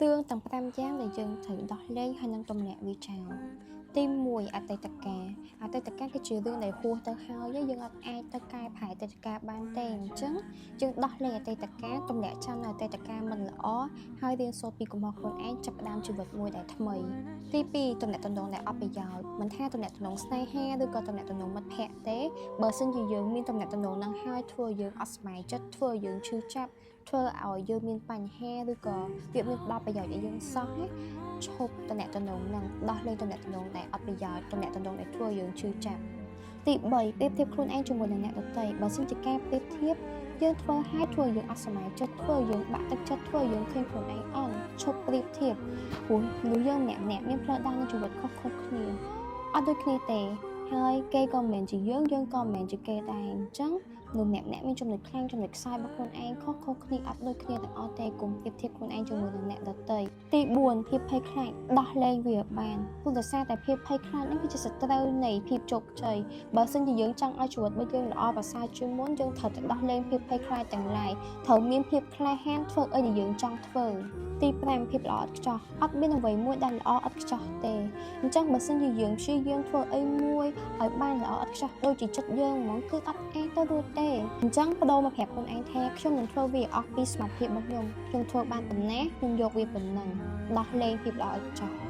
Rương tầng 5 giang để dừng thử đọc lên hay năng trong nẹ vì chào tim mùi ở tây tất cả cái chiều rương để hua tơ hao với dừng ai tơ cai phải tây tất cả ban tên chứng dừng đọc lên ở tây tất cả trong nẹ chăn ở tây tất cả mình lõ hai riêng số pi của một con ai chấp đam chịu vật mùi để thầm mày ti pi trong nẹ tuần đồng để ấp bây giờ mình theo trong nẹ tuần đồng snai he đưa coi trong nẹ tuần đồng mất hẹ tế bờ sân dừng dừng miên trong nẹ tuần đồng năng hai thua dừng osmai chất thua dừng chư chấp thưa ở dương miên bành heឬក៏វាមានដល់ប្រយោជន៍ឲ្យយើងសោះឈប់តំណែងតំណងនឹងដោះលែងតំណែងតំណងដែលអត់ប្រយោជន៍តំណែងតំណងដែលធ្វើយើងឈឺចាប់ទី3ប្រៀបធៀបខ្លួនឯងជាមួយនឹងអ្នកដទៃបើសិនជាការប្រៀបធៀបយើងធ្វើឲ្យធ្វើយើងអត់សម័យចិត្តធ្វើយើងបាក់ទឹកចិត្តធ្វើយើងឃើញខ្លួនឯងអន់ឈប់ប្រៀបធៀបព្រោះមនុស្សយើងម្នាក់មានផ្លូវដើរនៃជីវិតខុសៗគ្នាអត់ដូចគ្នាទេហើយគេក៏មិនមែនជាយើងក៏មិនមែនជាគេដែរអញ្ចឹងនោះអ្នកមានចំណុចខ្លាំងចំណុចខ្សោយរបស់ខ្លួនឯងខុសគ្នាអត់ដូចគ្នាទាំងអស់ទេកុំប្រៀបធៀបខ្លួនឯងជាមួយនឹងអ្នកដទៃទី4ភាពភ័យខ្លាចដោះលែងវាបានព្រោះដោយសារតែភាពភ័យខ្លាចនេះគឺជាសត្រូវនៃភាពជោគជ័យបើសិនជាយើងចង់ឲ្យជីវិតរបស់យើងល្អប្រសើរជាងមុនយើងត្រូវតែដោះលែងភាពភ័យខ្លាចទាំងឡាយត្រូវមានភាពក្លាហានធ្វើអីដែលយើងចង់ធ្វើទី5ភាពល្អឥតខ្ចោះអត់មានអ្វីមួយដែលល្អឥតខ្ចោះទេអញ្ចឹងបើសិនជាយើងព្យាយាមធ្វើអីមួយឲ្យបានល្អឥតខ្ចោះដូចជាចិត្តយើងហ្មងគឺអត់អាចទៅរួចទេអញ្ចឹងបដូរមកប្រាប់ខ្លួនឯងថាខ្ញុំនឹងធ្វើវាអស់ពីសមត្ថភាពរបស់ខ្ញុំធ្វើបានប៉ុណ្ណាខ្ញុំយកវាប៉ុណ្ណឹងដោះលែងភាពល្អឥតខ្ចោះ